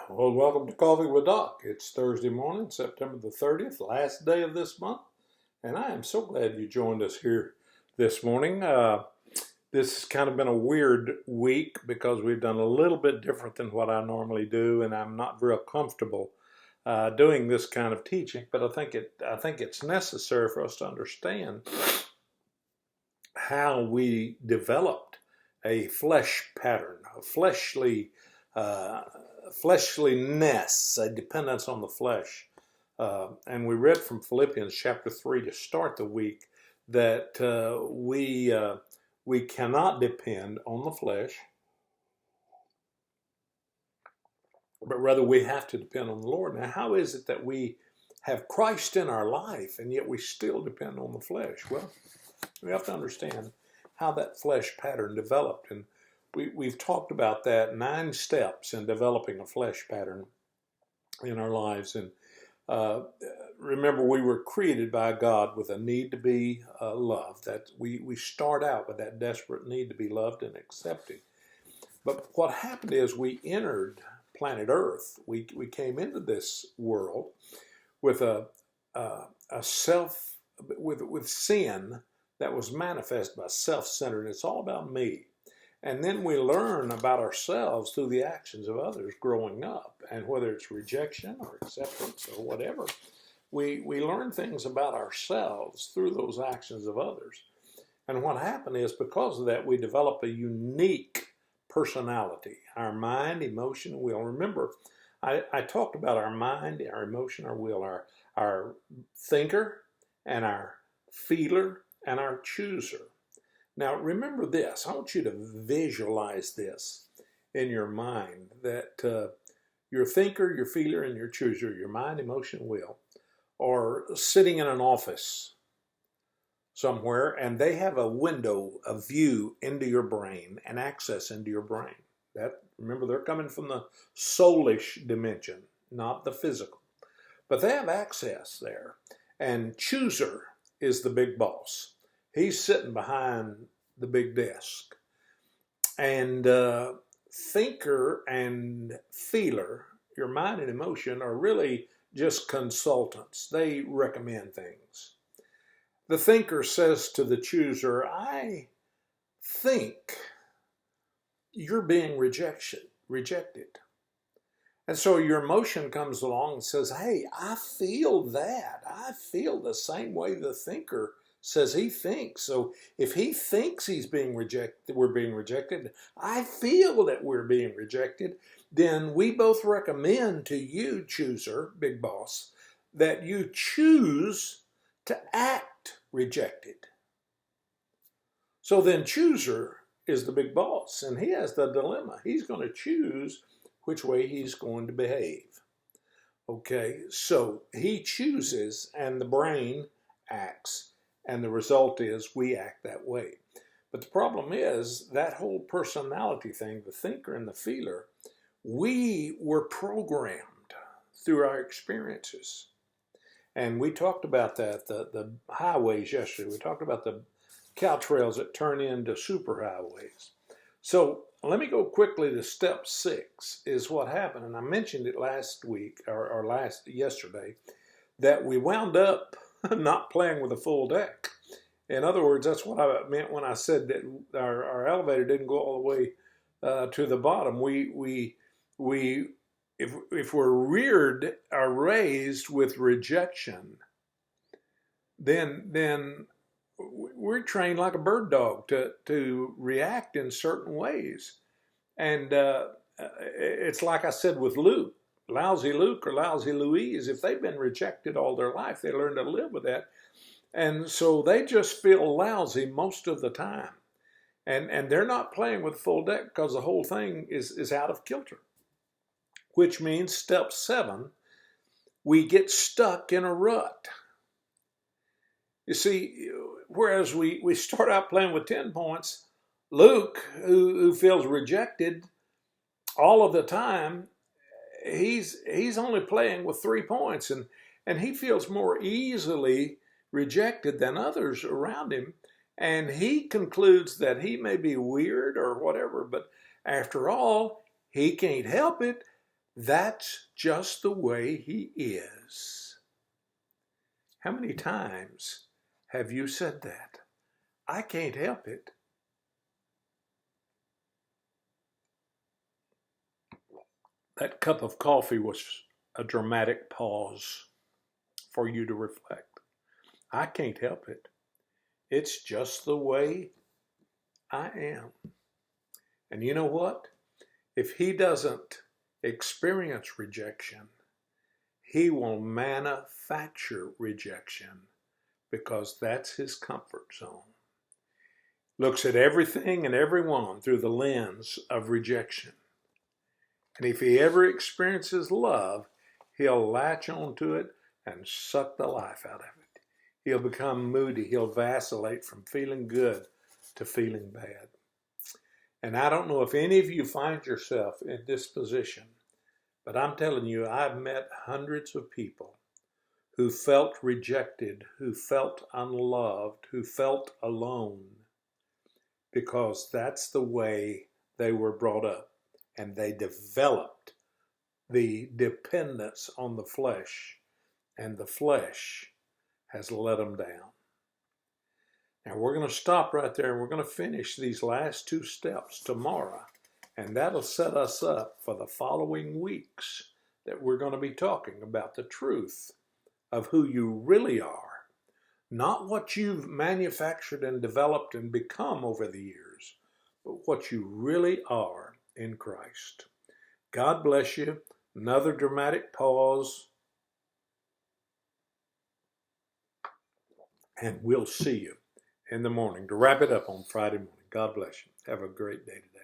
Well, welcome to Coffee with Doc. It's Thursday morning, September the 30th, last day of this month, and I am so glad you joined us here this morning. This has kind of been a weird week because we've done a little bit different than what I normally do, and I'm not real comfortable doing this kind of teaching, but I think it's necessary for us to understand how we developed a flesh pattern, a uh, fleshliness, a dependence on the flesh. And we read from Philippians chapter 3 to start the week that we cannot depend on the flesh, but rather we have to depend on the Lord. Now, how is it that we have Christ in our life and yet we still depend on the flesh? Well, we have to understand how that flesh pattern developed. And we've talked about that 9 steps in developing a flesh pattern in our lives. And remember, we were created by God with a need to be loved. That we start out with that desperate need to be loved and accepted. But what happened is we entered planet Earth. We came into this world with with sin that was manifest by self-centered. It's all about me. And then we learn about ourselves through the actions of others growing up. And whether it's rejection or acceptance or whatever, we learn things about ourselves through those actions of others. And what happened is because of that, we develop a unique personality, our mind, emotion, and will. Remember, I talked about our mind, our emotion, our will, our thinker and our feeler and our chooser. Now, remember this. I want you to visualize this in your mind, that your thinker, your feeler, and your chooser, your mind, emotion, will, are sitting in an office somewhere, and they have a window, a view into your brain and access into your brain. Remember, they're coming from the soulish dimension, not the physical. But they have access there. And chooser is the big boss. He's sitting behind the big desk. And thinker and feeler, your mind and emotion, are really just consultants. They recommend things. The thinker says to the chooser, I think you're being rejected. And so your emotion comes along and says, hey, I feel that. I feel the same way the thinker says he thinks. So if he thinks he's being rejected, we're being rejected, I feel that we're being rejected, then we both recommend to you, chooser, big boss, that you choose to act rejected. So then chooser is the big boss, and he has the dilemma. He's going to choose which way he's going to behave. Okay, so he chooses and the brain acts, and the result is we act that way. But the problem is that whole personality thing, the thinker and the feeler, we were programmed through our experiences. And we talked about that, the highways yesterday. We talked about the cow trails that turn into superhighways. So let me go quickly to step 6 is what happened. And I mentioned it last week or yesterday, that we wound up not playing with a full deck. In other words, that's what I meant when I said that our elevator didn't go all the way to the bottom. If we're reared or raised with rejection, then we're trained like a bird dog to react in certain ways. And it's like I said with Luke, lousy Luke or lousy Louise, if they've been rejected all their life, they learn to live with that. And so they just feel lousy most of the time. And they're not playing with full deck because the whole thing is out of kilter. Which means step 7, we get stuck in a rut. You see, whereas we start out playing with 10 points, Luke, who feels rejected all of the time, he's only playing with 3 points, and he feels more easily rejected than others around him, and he concludes that he may be weird or whatever, but after all, he can't help it. That's just the way he is. How many times have you said that? I can't help it. That cup of coffee was a dramatic pause for you to reflect. I can't help it. It's just the way I am. And you know what? If he doesn't experience rejection, he will manufacture rejection because that's his comfort zone. Looks at everything and everyone through the lens of rejection. And if he ever experiences love, he'll latch onto it and suck the life out of it. He'll become moody. He'll vacillate from feeling good to feeling bad. And I don't know if any of you find yourself in this position, but I'm telling you, I've met hundreds of people who felt rejected, who felt unloved, who felt alone, because that's the way they were brought up. And they developed the dependence on the flesh, and the flesh has let them down. Now we're going to stop right there, and we're going to finish these last two steps tomorrow, and that'll set us up for the following weeks that we're going to be talking about the truth of who you really are, not what you've manufactured and developed and become over the years, but what you really are in Christ. God bless you. Another dramatic pause, and we'll see you in the morning to wrap it up on Friday morning. God bless you. Have a great day today.